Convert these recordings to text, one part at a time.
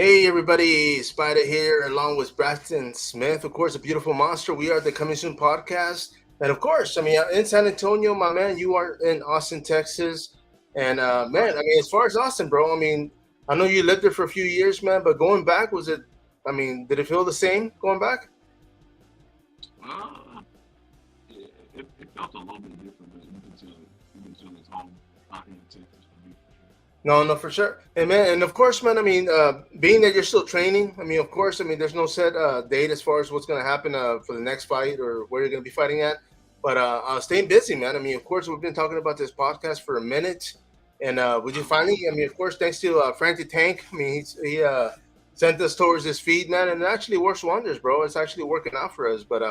Hey everybody, Spider here, along with Braxton Smith. Of course, a beautiful monster. We are the Coming Soon podcast, and of course, in San Antonio, my man. You are in Austin, Texas, and man, as far as Austin, bro, I know you lived there for a few years, man. But going back, was it? Did it feel the same going back? Uh, it felt a little bit different, but you can tell it's home out here in Texas for me for sure. No, no, for sure. And man, and of course, man. Being that you're still training, of course, there's no set date as far as what's going to happen for the next fight or where you're going to be fighting at. But staying busy, man. Of course, we've been talking about this podcast for a minute, and would you finally? Of course, thanks to Frank the Tank. He sent us towards this feed, man, and it actually works wonders, bro. It's actually working out for us. But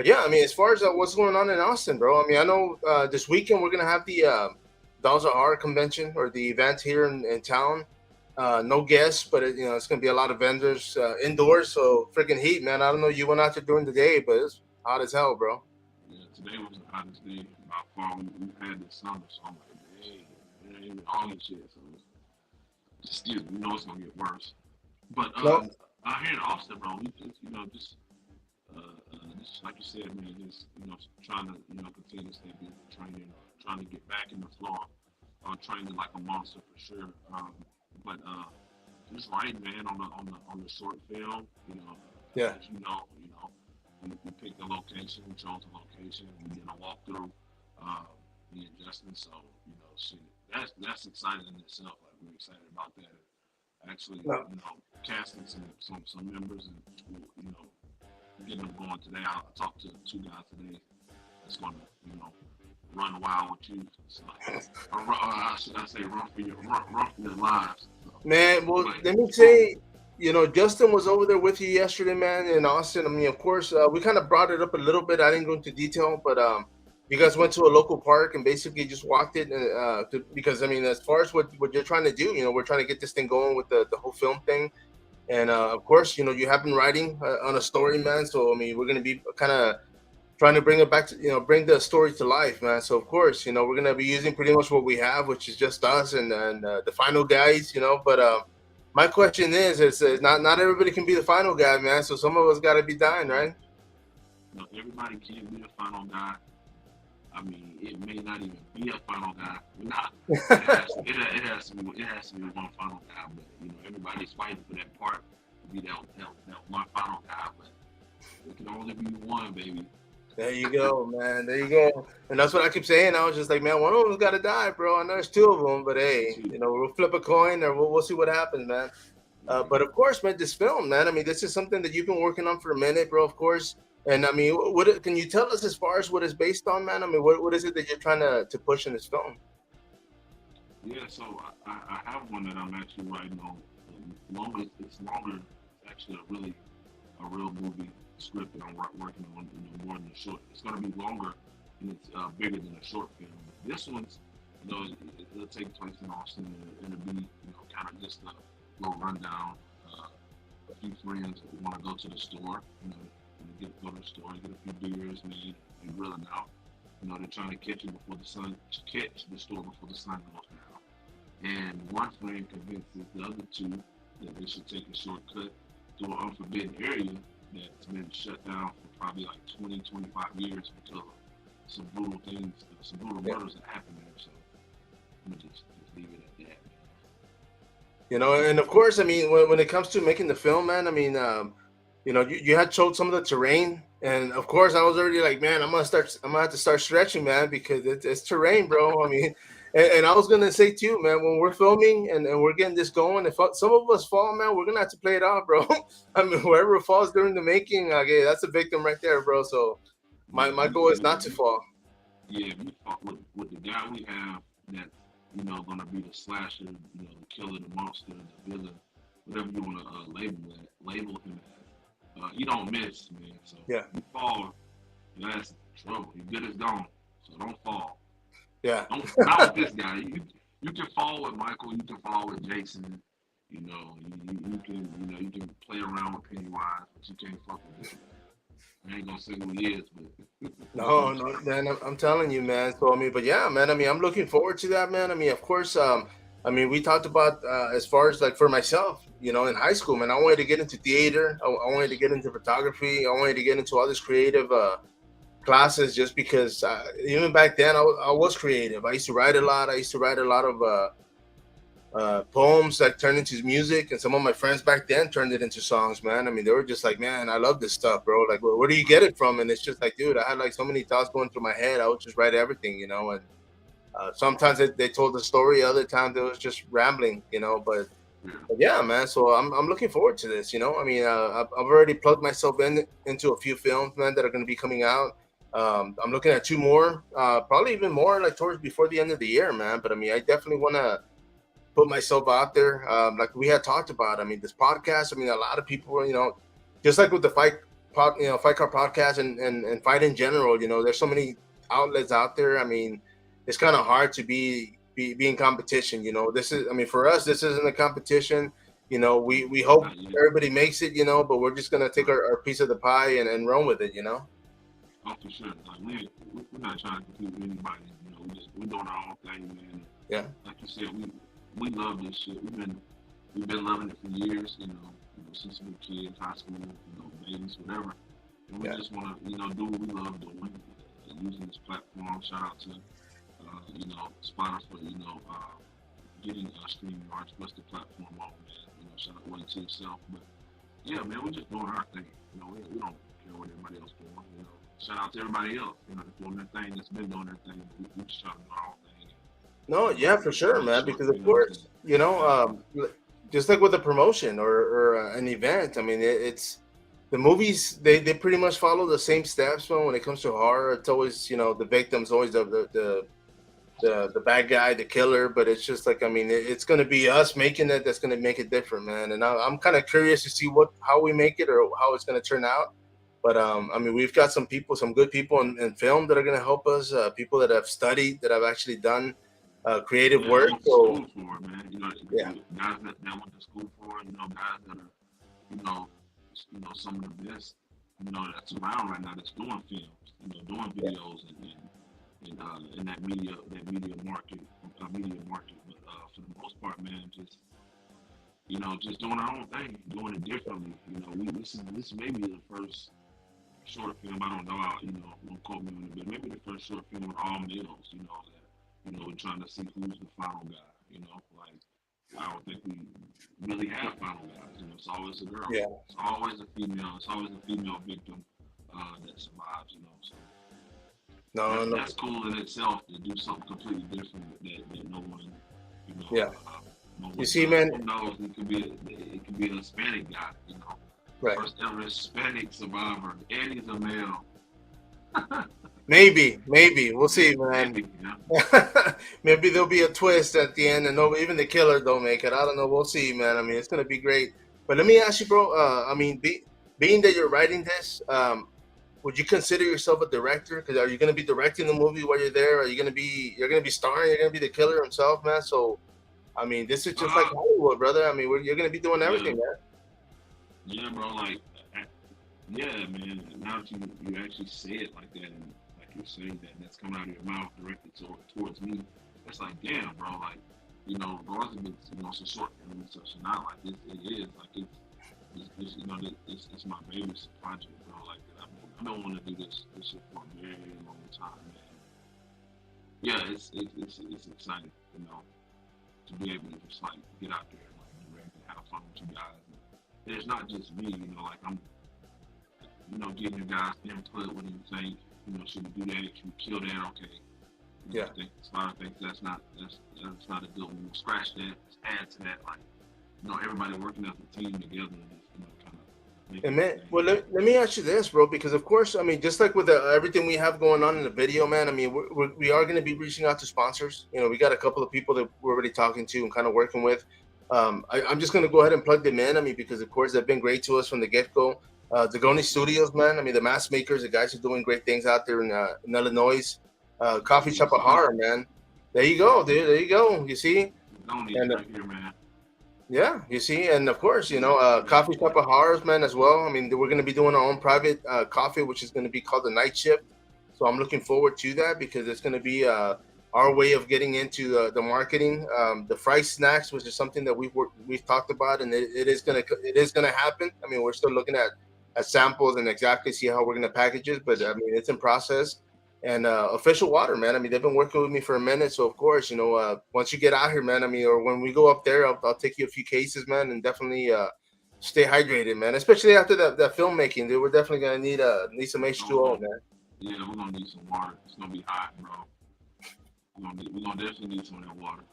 yeah, as far as what's going on in Austin, bro. I know this weekend we're gonna have the Dolls Are Art convention or the event here in town. No guests, but it's gonna be a lot of vendors indoors. So freaking heat, man. I don't know. You went out there during the day, but it's hot as hell, bro. Yeah, today was the hottest day by far we've had this summer, so I'm like, dang, it ain't even August yet, so just still, it's gonna get worse. But No, out here in Austin, bro, we just, just like you said, man, just trying to continue to stay busy, training, trying to get back in the floor, training like a monster for sure. But just writing, man, on the short film, yeah. as we picked the location, we chose the location, we did a walkthrough, uh, the adjustments. So shit, that's exciting in itself. Like we're excited about that. Actually, No. casting some members and getting them going today. I talked to two guys today that's going to run wild with you. So, should I say run for your lives? So, Man, well, but let me say, Justin was over there with you yesterday, man, in Austin. Of course, we kind of brought it up a little bit. I didn't go into detail, but you guys went to a local park and basically just walked it because, as far as what you're trying to do, we're trying to get this thing going with the whole film thing. And of course, you have been writing on a story, man. So, we're going to be kind of trying to bring it back to bring the story to life, man. So of course, we're gonna be using pretty much what we have, which is just us and the final guys, But my question is not everybody can be the final guy, man. So some of us got to be dying, right? everybody can't be the final guy. I mean, it may not even be a final guy. Not, it has to be one final guy. But everybody's fighting for that part to be that one final guy. But it can only be one, baby. There you go, man. There you go. And that's what I keep saying. I was just like, man, one of them's got to die, bro. I know there's two of them, but hey, Shoot. we'll flip a coin or we'll see what happens, man. Yeah. But of course, man, this film, man. This is something that you've been working on for a minute, bro. Of course. And can you tell us as far as what it's based on, man? What is it that you're trying to push in this film? Yeah, so I have one that I'm actually writing on. Longer, it's longer. It's actually a real movie script that I'm working on. More than a short. It's going to be longer and it's bigger than a short film. This one's, it'll take place in Austin. And it'll be, kind of just a little rundown. A few friends that want to go to the store, go to the store, get a few beers, made, and grilling out. They're trying to catch the store before the sun goes down. And one friend convinces the other two that they should take a shortcut through an unforbidden area that's been shut down for probably like 20, 25 years because of some brutal things, some brutal Yeah. murders that happened there. So I'm gonna just leave it at that. And of course, when it comes to making the film, man, you had showed some of the terrain, and of course, I was already like, man, I'm gonna have to start stretching, man, because it's terrain, bro. And I was gonna say too, man, when we're filming and we're getting this going, if some of us fall, man, we're gonna have to play it out, bro. Whoever falls during the making, okay, that's a victim right there, bro. So Yeah, my goal is not to fall. we fought with the guy we have that's gonna be the slasher, the killer, the monster, the villain, whatever you want to label him as. You don't miss, man. So Yeah, you fall, that's trouble. Your good is gone. So don't fall. yeah. Don't not with this guy. You can fall with Michael. You can fall with Jason. You can play around with Pennywise, but you can't fuck with him. I ain't gonna say who he is, but No, no, man, I'm telling you, man. So but yeah, man. I'm looking forward to that, man. Of course, I mean, we talked about as far as like for myself, in high school, man, I wanted to get into theater. I wanted to get into photography. I wanted to get into all this creative classes just because even back then I was creative. I used to write a lot. I used to write a lot of poems that turned into music, and some of my friends back then turned it into songs, man. I mean, they were just like, man, I love this stuff, bro. Like, where do you get it from? And it's just like, dude, I had like so many thoughts going through my head. I would just write everything, and sometimes they told the story, other times it was just rambling, but yeah, man. So I'm looking forward to this. I mean, I've already plugged myself into a few films, man, that are going to be coming out. I'm looking at two more, probably even more like towards before the end of the year, man. But I mean, I definitely want to put myself out there, like we had talked about. I mean, this podcast. I mean, a lot of people, just like with the Fight Car podcast and fight in general. There's so many outlets out there. I mean, it's kind of hard to be in competition. This is, I mean, for us, this isn't a competition. We hope Not yet. everybody makes it. But we're just gonna take our piece of the pie and run with it. Oh, for sure. Like we're not trying to compete with anybody. We're doing our own thing, man. Yeah. Like you said, we love this shit. We've been loving it for years. Since we were kids, high school, babies, whatever. And we Yeah. just want to, do what we love doing, using this platform. Shout out to, spotters for, getting streaming arts. What's the platform on, man? Shout out one to yourself. But yeah, man, we're just doing our thing. We don't care what everybody else doing. Shout out to everybody else. That's doing their thing. That's been doing their thing. We just trying to do our own thing. No, yeah, for sure, man. Sure, Because of course, platform. just like with a promotion or an event. I mean, it's the movies. They pretty much follow the same steps. When it comes to horror, it's always the victim's always the bad guy, the killer. But it's just like, I mean, it's going to be us making it that's going to make it different, man. And I'm kind of curious to see how we make it or how it's going to turn out. But I mean, we've got some good people in film that are going to help us. People that have studied, that have actually done creative Yeah, I work. went to So school for it, man. yeah, Guys that went to school for it, guys that are, you know, some of the best, that's around right now that's doing films, doing yeah, videos and in that media market. But for the most part, man, just doing our own thing, doing it differently. This may be the first short film. I don't know. Don't quote me on it, but maybe the first short film with all males. We're trying to see who's the final guy. Like I don't think we really have final guys. It's always a girl. yeah. It's always a female. It's always a female victim that survives. So No, no, that's cool in itself to do something completely different that no one, yeah. no You one see, man, knows. It could be a Hispanic guy. right? First ever Hispanic survivor, and he's a male. Maybe we'll see, man. Maybe, yeah. Maybe there'll be a twist at the end, and no, even the killer don't make it. I don't know. We'll see, man. I mean, it's gonna be great. But let me ask you, bro. I mean, being that you're writing this, would you consider yourself a director? Because are you gonna be directing the movie while you're there? You're gonna be starring? You're gonna be the killer himself, man. So, I mean, this is just like Uh, Hollywood, brother. I mean, you're gonna be doing yeah, everything, man. yeah, bro. Like, yeah, man. Now that you actually say it like that, and like you're saying that, and that's coming out of your mouth directed towards me. It's like, damn, bro. Like, regardless if it's a short film and such, not like it is like it's my baby project, bro. Like, I've been wanting to do this shit for a very long time, man. Yeah, it's exciting, to be able to just like get out there and like direct and have fun with you guys. And it's not just me, like I'm, getting you guys input. What do you think? Should we do that? Should we kill that? Okay. Yeah. I think Spider thinks that's not a good one. We'll scratch that. Let's add to that. Like, everybody working as a team together and just kind of making And this man, thing well, happen. let me ask you this, bro, because of course, I mean, just like with everything we have going on in the video, man, I mean, we are going to be reaching out to sponsors. We got a couple of people that we're already talking to and kind of working with. I'm just going to go ahead and plug them in. I mean, because of course, they've been great to us from the get go. Zagoni Studios, man. I mean, the mask makers, the guys are doing great things out there in Illinois. Coffee Shop Yes, of sir. Horror, man. There you go, dude. There you go. You see? Tony is And right here, man. yeah, you see, and of course, Yeah, Coffee Shop of Horrors, man, as well. I mean, we're going to be doing our own private coffee, which is going to be called the Night Shift. So I'm looking forward to that because it's going to be our our way of getting into the marketing. The fried snacks, which is something that we've talked about, and it is gonna happen. I mean, we're still looking at samples and exactly see how we're gonna package it, but I mean, it's in process. And official water, man. I mean, they've been working with me for a minute, so of course, once you get out here, man. I mean, or when we go up there, I'll take you a few cases, man, and definitely stay hydrated, man. Especially after that filmmaking, dude. We're definitely gonna need some Oh, we're H2O, gonna, man. yeah, we're gonna need some water. It's gonna be hot, bro. We're gonna definitely need some of that water.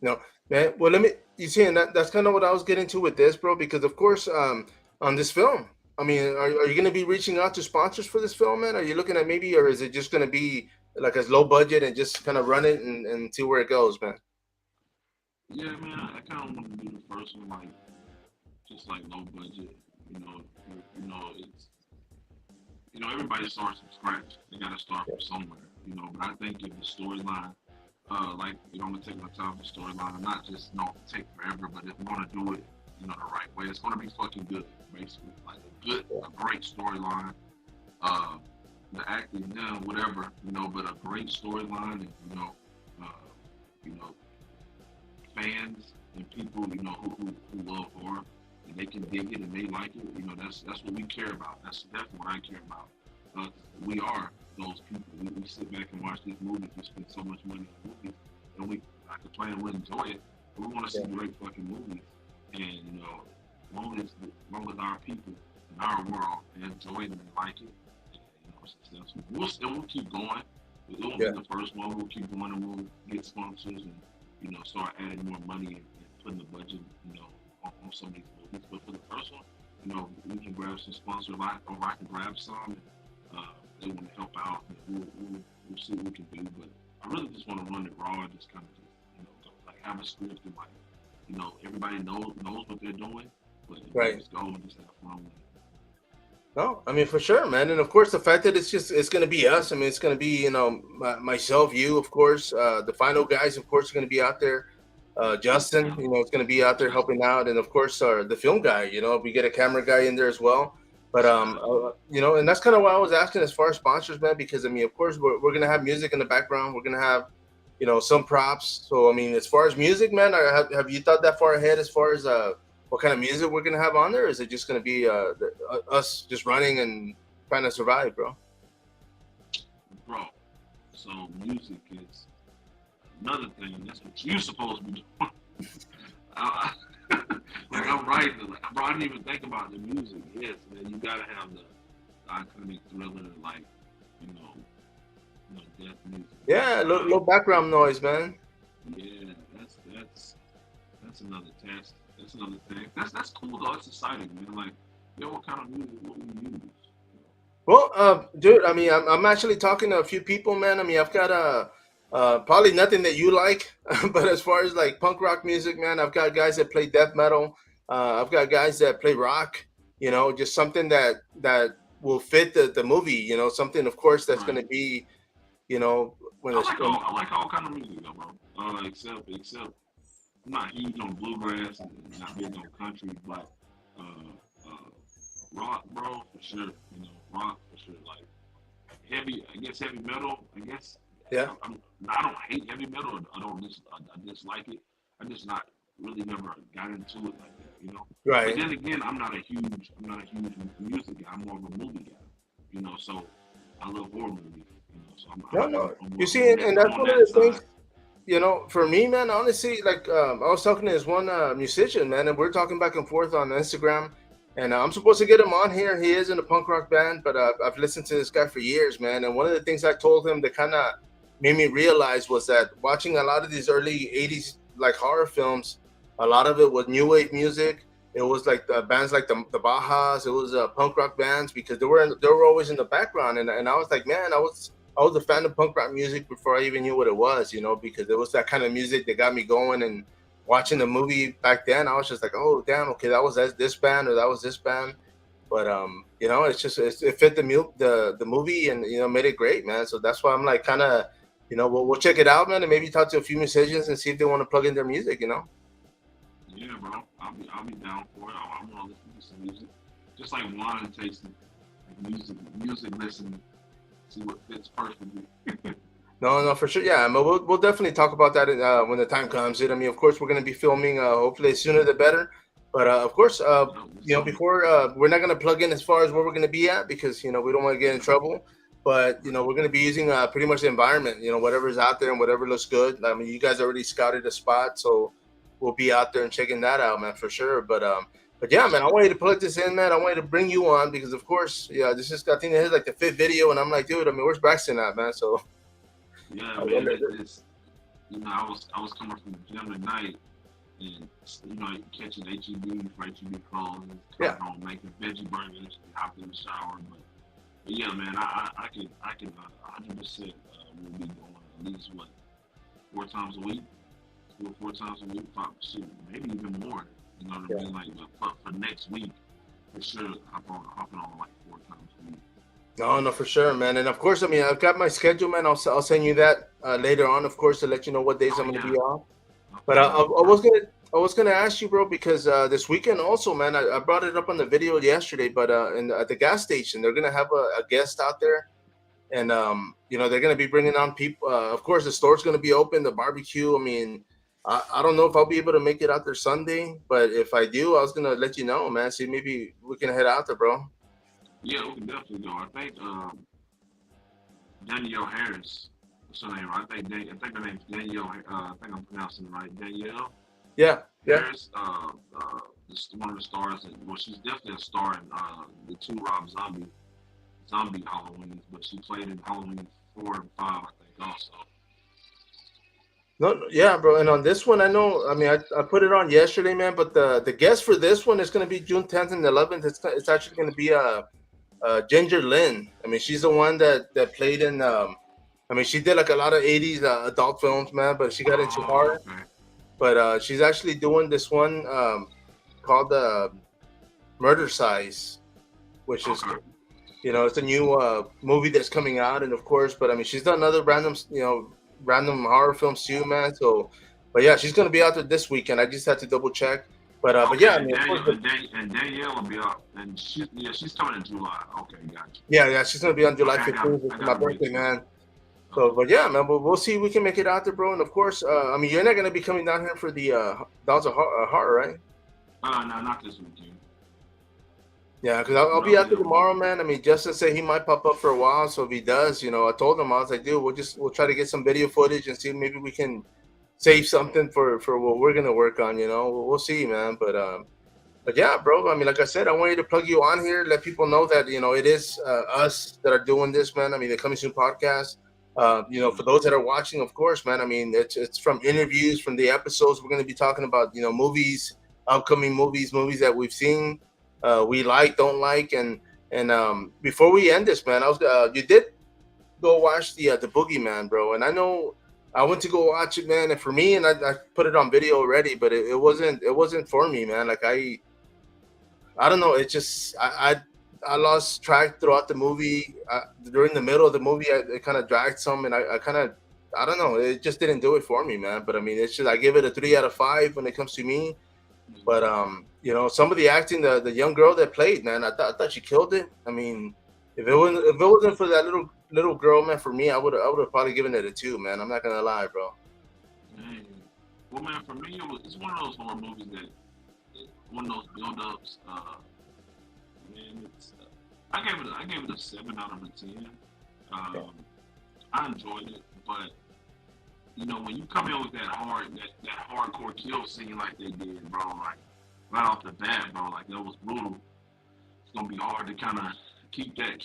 No, man. Well, you see, and that's kind of what I was getting to with this, bro. Because of course, on this film, I mean, are you going to be reaching out to sponsors for this film, man? Are you looking at maybe, or is it just going to be like as low budget and just kind of run it and see where it goes, man? Yeah, man, I kind of want to do the first one like just like low budget. You know, it's everybody starts from scratch. They got to start from somewhere. But I think if the storyline, like I'm gonna take my time with the storyline, not just take forever, but if we want to do it, the right way, it's gonna be fucking good. Basically, like a great storyline. Uh, the acting, yeah, whatever, but a great storyline, and uh, you know, fans and people, who love horror and they can dig it and they like it. That's what we care about. That's definitely what I care about. We are those people. We sit back and watch these movies. We spend so much money on movies, and I could plan we enjoy it, but we want to see great fucking movies. And long as our people in our world enjoy it and like it, successful. We'll keep going. It won't be the first one. We'll keep going and we'll get sponsors and start adding more money and putting the budget, on some of these movies. But for the first one, we can grab some sponsors, or I can grab some. And, they want to help out. And we'll see what we can do. But I really just want to run it raw and just kind of like have a script and like, everybody knows what they're doing, but Right. just go and just have fun with it. No, I mean for sure, man, and of course the fact that it's going to be us. I mean, it's going to be myself, you, of course, the final guys, of course, are going to be out there. Justin, Yeah, it's going to be out there just helping out, and of course, the film guy. We get a camera guy in there as well. But and that's kind of why I was asking as far as sponsors, man, because I mean, of course, we're going to have music in the background. We're going to have some props. So I mean, as far as music, man, have you thought that far ahead as far as what kind of music we're gonna have on there? Or is it just gonna be us just running and trying to survive, bro? bro. So music is another thing. That's what you're supposed to be doing. I, like I'm writing, like, bro. I didn't even think about the music. Yes, man. You gotta have the iconic thriller, like you know, death music. Yeah, low background noise, man. Yeah, that's another test. That's another thing. That's cool though. That's exciting, man. Like, what kind of music what we use? Well, dude, I mean, I'm actually talking to a few people, man. I mean, I've got probably nothing that you like, but as far as like punk rock music, man, I've got guys that play death metal. I've got guys that play rock. Just something that will fit the movie. Something, of course, that's going Right. to be, you know, when I it's like all I like all kind of music though, bro. Except I'm not huge on bluegrass and not big on country, but uh, rock, bro, for sure. Rock for sure. Like heavy, I guess heavy metal. I guess yeah, I don't hate heavy metal. I dislike it. I just not really never got into it like that. But right. then again, I'm not a huge music guy. I'm more of a movie guy. So I love horror movies. So No, no. I'm You more see, and I'm that's on one of that the things. side. For me, man, honestly, like I was talking to this one musician, man, and we're talking back and forth on Instagram, and I'm supposed to get him on here. He is in a punk rock band, but I've listened to this guy for years, man. And one of the things I told him that kind of made me realize was that watching a lot of these early '80s like horror films, a lot of it was new wave music. It was like the bands like the Bajas. It was punk rock bands because they were always in the background, and I was like, man, I was a fan of punk rock music before I even knew what it was, because it was that kind of music that got me going. And watching the movie back then, I was just like, oh, damn, okay, that was this band or that was this band. But it fit the movie and made it great, man. So that's why I'm like kind of, we'll check it out, man, and maybe talk to a few musicians and see if they want to plug in their music. Yeah, bro. I'll be down for it. I want to listen to some music, just like wine tasting, like music listening, see what fits perfectly. No, no, for sure. Yeah, I mean, we'll definitely talk about that when the time comes. I mean, of course, we're going to be filming. Hopefully, sooner the better. But of course, It's something. before we're not going to plug in as far as where we're going to be at because we don't want to get in trouble. But Right. we're going to be using pretty much the environment. Whatever's out there and whatever looks good. I mean, you guys already scouted a spot, so we'll be out there and checking that out, man, for sure. But yeah, man, I want you to plug this in, man. I want you to bring you on because, of course, yeah, this is I think this is like the fifth video, and I'm like, dude, I mean, where's Braxton at, man? So Yeah, I man. wonder. It's I was coming from the gym at night, and catching HEB for HEB clothes, coming Yeah. home making veggie burgers, hopping in the shower. But yeah, man, I can 100% will be going at least what 4 times a week, 4 times a week, shoot, maybe even more. You know what I Yeah. mean? Like for next week, for sure, hopping on like 4 times a week. No, no, for sure, man. And of course, I mean, I've got my schedule, man. I'll send you that later on, of course, to let you know what days Oh I'm going to yeah, be off. But okay, bro, perfect. I was gonna ask you, bro, because this weekend also, man, I brought it up on the video yesterday. But at the gas station, they're gonna have a guest out there, and they're gonna be bringing on people. Of course, the store's gonna be open, the barbecue. I mean, I don't know if I'll be able to make it out there Sunday, but if I do, I was gonna let you know, man. See, maybe we can head out there, bro. Yeah, we can definitely go. I think Danielle Harris. What's her name? I think her name's Danielle. I think I'm pronouncing it right. Danielle Yeah, yeah. Harris. Is one of the stars. Well, she's definitely a star in the two Rob Zombie Halloweens, but she played in Halloween 4 and 5, I think, also. No, no, yeah, bro. And on this one, I know. I mean, I put it on yesterday, man. But the guest for this one is going to be June 10th and 11th. It's actually going to be Ginger Lynn. I mean, she's the one that played in. I mean, she did like a lot of '80s adult films, man. But she got into Oh, horror. okay, But she's actually doing this one called Murder Size, which is okay. it's a new movie that's coming out, and of course, but I mean, she's done other random, random horror films too, man. So, but yeah, she's gonna be out there this weekend. I just had to double check. But Okay, yeah, I and mean, of course, Danielle will be up, and she's coming in July. Okay, gotcha. yeah, she's gonna be on July Okay, 15th. I It's my got it birthday, mixed up. man. So, Okay. but yeah, man, we'll see if we can make it out there, bro. And of course, I mean, you're not gonna be coming down here for the Dolls of Heart, right? No, not this weekend. Yeah, because I'll But I'll be be out there there for tomorrow, it. man. I mean, Justin said he might pop up for a while, so if he does, I told him I was like, dude, we'll try to get some video footage and see maybe we can save something for what we're gonna work on. We'll see, man. But yeah, bro. I mean, like I said, I want you to plug you on here, let people know that it is us that are doing this, man. I mean, the Coming Soon podcast. For those that are watching, of course, man. I mean, it's from interviews, from the episodes. We're gonna be talking about movies, upcoming movies that we've seen, we like, don't like, and before we end this, man, I was you did go watch the Boogeyman, bro, and I know. I went to go watch it, man, and for me, and I put it on video already, but it wasn't for me, man. Like I don't know. It just I lost track throughout the movie. During the middle of the movie, it kind of dragged some, and I kind of I don't know. It just didn't do it for me, man. But I mean, it's just I give it a 3 out of 5 when it comes to me. But some of the acting, the young girl that played, man, I thought she killed it. I mean, if it wasn't for that little girl, man, for me, I would have probably given it a 2, man. I'm not gonna lie, bro. Dang. Well, man, for me, it's one of those horror movies that one of those build-ups. Man, I gave it a 7 out of 10. Yeah, Um, I enjoyed it, but when you come in with that hardcore kill scene like they did, bro, like right off the bat, bro, like that was brutal. It's gonna be hard to kind of keep that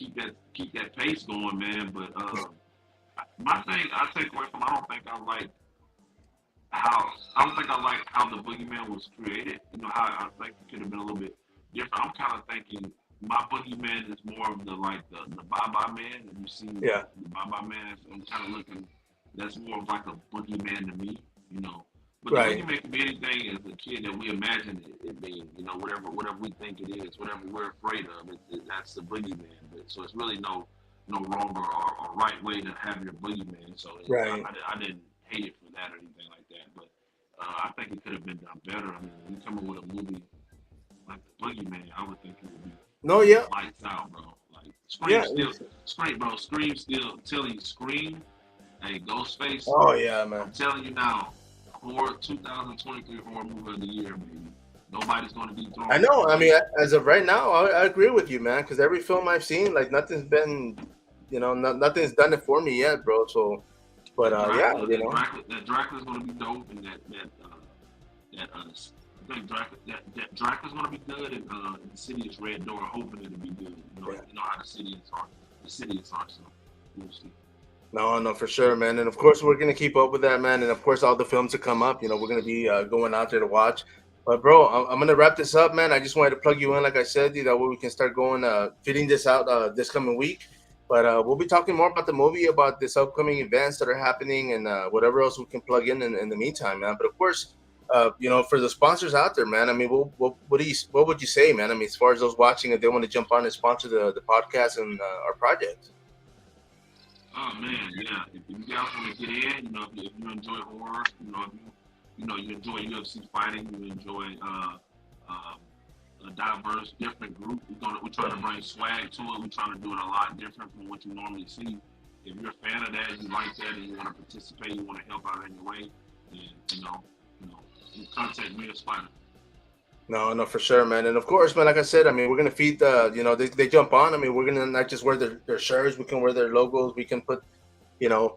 pace going, man. But my thing I take away from how I don't think I like how the boogeyman was created. How I think it could have been a little bit different. I'm kind of thinking my boogeyman is more of the Bye Bye Man. If you see yeah, the Bye Bye Man, I'm kind of looking. That's more of like a boogeyman to me. But the right, boogeyman can be anything as a kid that we imagine it being. Whatever we think it is, whatever we're afraid of, that's the boogeyman. So it's really no wrong or right way to have your boogeyman. So right. I didn't hate it for that or anything like that. But I think it could have been done better. I mean, when you come up with a movie like the Boogeyman, I would think it would be No, yeah, lights out, bro. Like yeah, Scream, bro. Scream still telling Scream Hey, Ghostface. Oh yeah, man. I'm telling you now, horror 2023 horror movie of the year, baby. Nobody's gonna be I throwing know. I mean, away. as of right now, I agree with you, man. Because every film I've seen, like nothing's been, nothing's done it for me yet, bro. So, but yeah, That Dracula's gonna be dope, and that I think that Dracula's gonna be good, and the City is Red Door, hoping it'll be good. yeah. You know how the city is are, so we'll see. No, no, for sure, man. And of course, we're gonna keep up with that, man. And of course, all the films that come up, we're gonna be going out there to watch. But bro, I'm gonna wrap this up, man. I just wanted to plug you in, like I said, that way we can start going, fitting this out this coming week. But we'll be talking more about the movie, about this upcoming events that are happening, and whatever else we can plug in the meantime, man. But of course, for the sponsors out there, man. I mean, what would you say, man? I mean, as far as those watching, if they want to jump on and sponsor the podcast and our project. Oh man, yeah. If you guys want to get in, if you enjoy horror, you enjoy UFC fighting, you enjoy a diverse, different group. We're trying to bring swag to it. We're trying to do it a lot different from what you normally see. If you're a fan of that, you like that, and you want to participate, you want to help out in your way, then you contact me or Spider. No, no, for sure, man. And of course, man, like I said, I mean, we're gonna feed they jump on. I mean, we're gonna not just wear their shirts, we can wear their logos, we can put,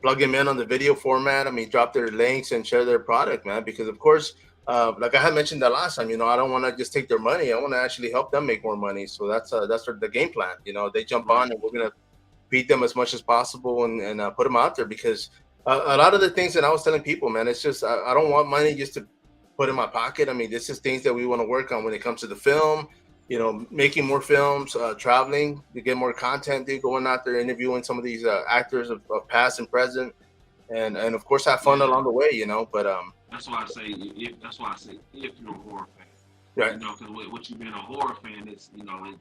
plug them in on the video format. I mean, drop their links and share their product, man. Because of course, like I had mentioned that last time, I don't want to just take their money. I want to actually help them make more money. So that's the game plan. They jump Right. on, and we're gonna beat them as much as possible and put them out there because a lot of the things that I was telling people, man, it's just I don't want money just to put in my pocket. I mean, this is things that we want to work on when it comes to the film, making more films, traveling to get more content, dude, going out there interviewing some of these actors of past and present, and of course have fun Yeah. along the way, But That's why I say if you're a horror fan, right, because what you being a horror fan is,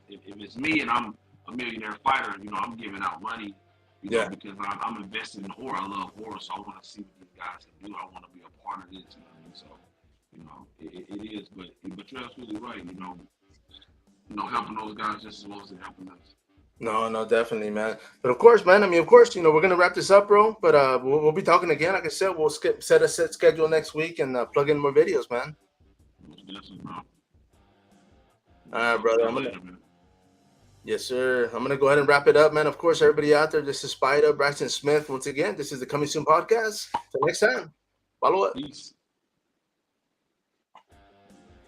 if it's me and I'm a millionaire fighter, I'm giving out money, yeah. because I'm invested in horror. I love horror, so I want to see what these guys can do. I want to be a part of this, you know what I mean? So, it is, but you're absolutely right, helping those guys just as well as they're helping us. No, no, definitely, man. But of course, man. I mean, of course, we're gonna wrap this up, bro. But we'll be talking again. Like I said, we'll set a set schedule next week and plug in more videos, man. Most definitely, bro. All We'll right, talk brother. again later, man. Yes, sir. I'm gonna go ahead and wrap it up, man. Of course, everybody out there, this is Spider Braxton Smith. Once again, this is the Coming Soon podcast. Till next time, follow up. Peace.